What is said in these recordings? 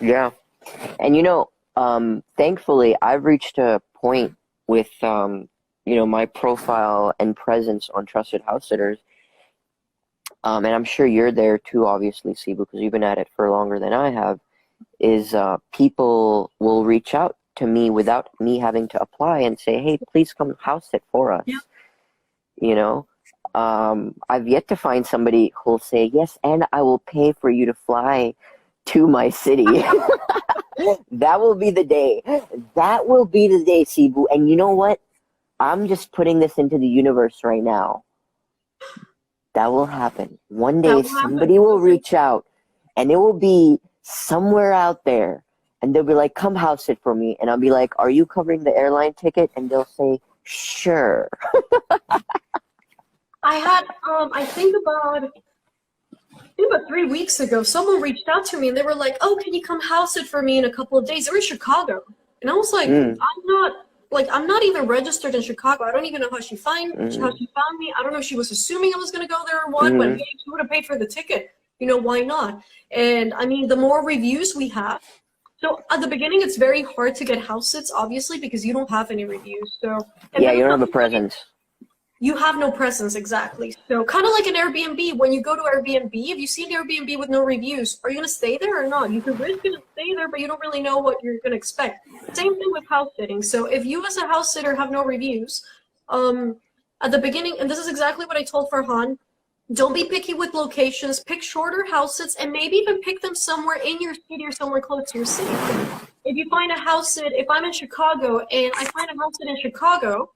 Yeah. And thankfully I've reached a point with my profile and presence on Trusted House Sitters. And I'm sure you're there too, obviously, see, because you've been at it for longer than I have, is people will reach out to me without me having to apply and say, hey, please come house sit for Yeah. us. You know, I've yet to find somebody who'll say, yes, and I will pay for you to fly to my city. That will be the day. That will be the day, Cebu. And you know what? I'm just putting this into the universe right now. That will happen. One That day will happen. somebody will reach out and it will be somewhere out there and they'll be like, come house sit for me. And I'll be like, are you covering the airline ticket? And they'll say, sure. I had, I think about 3 weeks ago, someone reached out to me and they were like, "Oh, can you come house it for me in a couple of days?" They were in Chicago, and I was like, Mm, I'm not even registered in Chicago. I don't even know how mm, she found me. I don't know if she was assuming I was gonna go there or what. But mm, hey, she would have paid for the ticket. Why not? And I mean, the more reviews we have. So at the beginning, it's very hard to get house sits, obviously, because you don't have any reviews. So, and yeah, then you don't have a sometimes presence. you have no presence exactly. So kind of like an Airbnb. When you go to Airbnb, if you see an Airbnb with no reviews, are you gonna stay there or not? You could risk gonna stay there, but you don't really know what you're gonna expect. Same thing with house sitting. So if you as a house sitter have no reviews, um, at the beginning, and this is exactly what I told Farhan, don't be picky with locations. Pick shorter house sits and maybe even pick them somewhere in your city or somewhere close to your city. So if you find a house sit, if I'm in Chicago and I find a house sit in Chicago,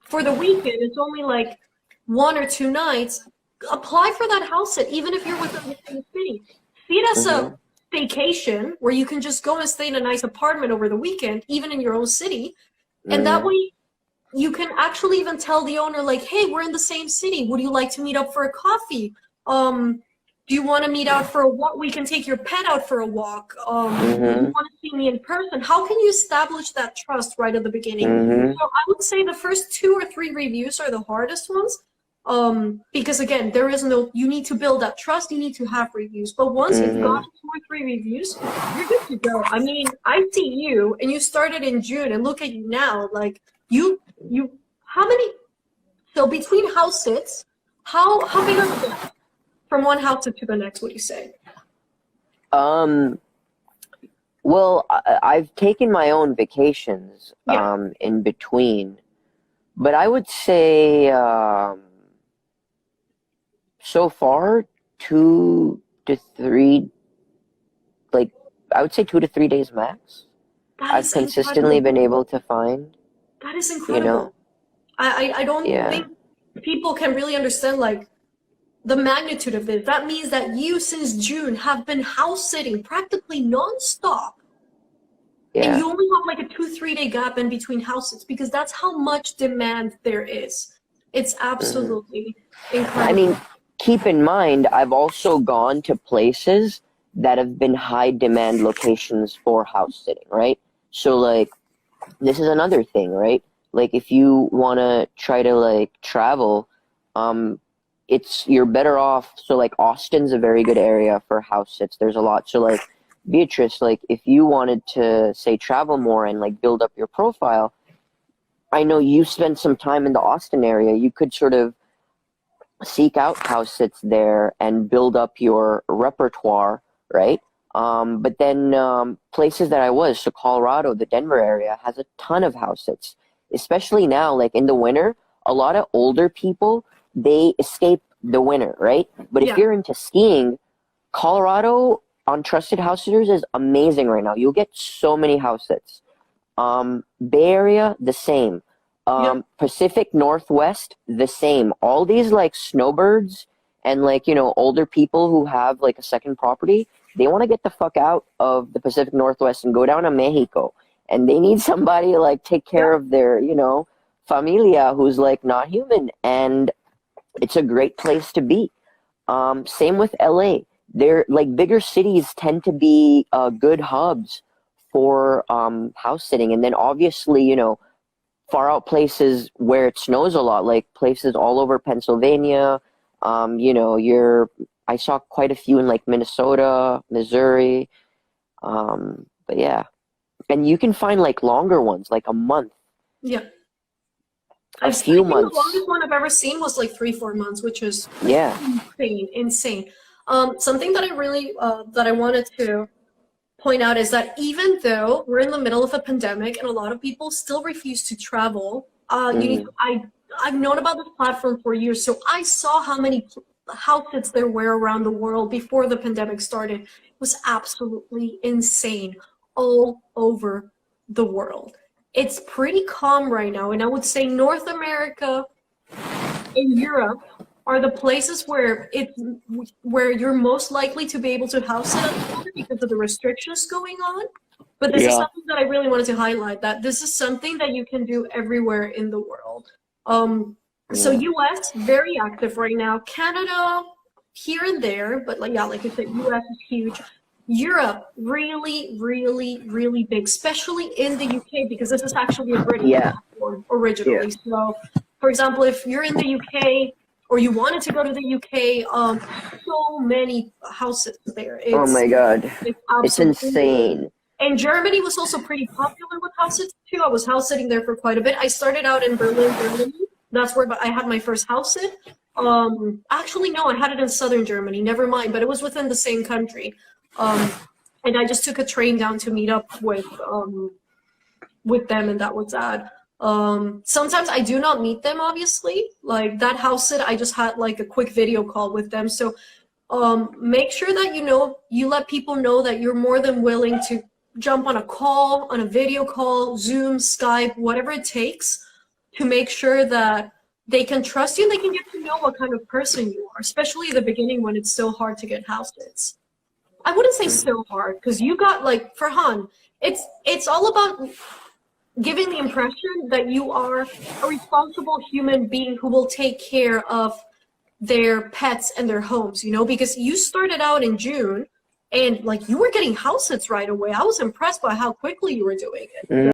for the weekend, it's only like 1 or 2 nights. Apply for that house sit, even if you're within the same city. See it as a Hmm. vacation where you can just go and stay in a nice apartment over the weekend, even in your own city. And that Hmm. way you can actually even tell the owner, like, hey, we're in the same city. Would you like to meet up for a coffee? Do you want to meet out for a walk? We can take your pet out for a walk. Would you Hmm. want to see me in person? How can you establish that trust right at the beginning? Hmm. So I would say the first 2 or 3 reviews are the hardest ones. Because again, you need to build that trust, you need to have reviews. But once you've Hmm. gotten 2 or 3 reviews, you're good to go. I mean, I see you and you started in June and look at you now. Like you how many so between house sits, how big are the gaps from one house sit to the next, would you say? Um, well, I've taken my own vacations Yeah. in between, but I would say so far 2 to 3, like I would say 2 to 3 days max. That I've is consistently been incredible. able to find, That is you know, incredible. I don't yeah. think people can really understand like the magnitude of this. That means that you since June have been house sitting practically nonstop and Yeah. you only have like a 2 3 day gap in between house sits because that's how much demand there is. It's Hmm. absolutely I mean, incredible. keep in mind, I've also gone to places that have been high demand locations for house sitting, right? So, like, this is another thing, right? Like, if you want to try to, like, travel, um, you're better off. So, like, Austin's a very good area for house sits. There's a lot. So, like, Beatrice, like, if you wanted to, say, travel more and, like, build up your profile, I know you spent some time in the Austin area. You could sort of seek out house sits there and build up your repertoire, right? But then places that I was, so Colorado, the Denver area, has a ton of house sits, especially now, like in the winter. A lot of older people they escape the winter, right? But if Yeah. you're into skiing, Colorado on Trusted House Sitters is amazing right now. You'll get so many house sits. Bay Area, the same. Yep. Pacific Northwest, the same. All these like snowbirds and like, older people who have like a second property, they want to get the fuck out of the Pacific Northwest and go down to Mexico. And they need somebody to like take care Yep. of their, familia who's like not human. And it's a great place to be. Same with LA. They're like bigger cities tend to be good hubs for house sitting. And then obviously, far out places where it snows a lot, like places all over Pennsylvania. I saw quite a few in like Minnesota, Missouri. But yeah, and you can find like longer ones, like a month, Yeah. a I few think the months. longest one I've ever seen was like 3, 4 months, which is Yeah. insane, insane. Something that I really that I wanted to point out is that even though we're in the middle of a pandemic and a lot of people still refuse to travel, you need Mm, to, I've known about this platform for years, so I saw how many house sits there were around the world before the pandemic started. It was absolutely insane all over the world. It's pretty calm right now, and I would say North America in Europe are the places where you're most likely to be able to house sit at the moment because of the restrictions going on. But this is yeah. something that I really wanted to highlight, that this is something that you can do everywhere in the world. So Yeah. US, very active right now. Canada, here and there, but like yeah, like I said, US is huge. Europe, really, really, really big, especially in the UK, because this is actually a British Yeah. platform Yeah. originally. So, for example, if you're in the UK or you wanted to go to the UK, so many houses there. Oh my God. It's It's absolutely. insane. And Germany was also pretty popular with house sitting too. I was house sitting there for quite a bit. I started out in Berlin, Germany. That's where I had my first house sit. Actually, no, I had it in southern Germany. Never mind, but it was within the same country. Um, and I just took a train down to meet up with them, and that was that. Sometimes I do not meet them, obviously. Like that house sit, I just had like a quick video call with them. So make sure that you let people know that you're more than willing to jump on a call, on a video call, Zoom, Skype, whatever it takes to make sure that they can trust you and they can get to know what kind of person you are, especially at the beginning when it's so hard to get house sits. I wouldn't say so hard because you got like Farhan, it's all about giving the impression that you are a responsible human being who will take care of their pets and their homes, because you started out in June and like you were getting house sits right away. I was impressed by how quickly you were doing it.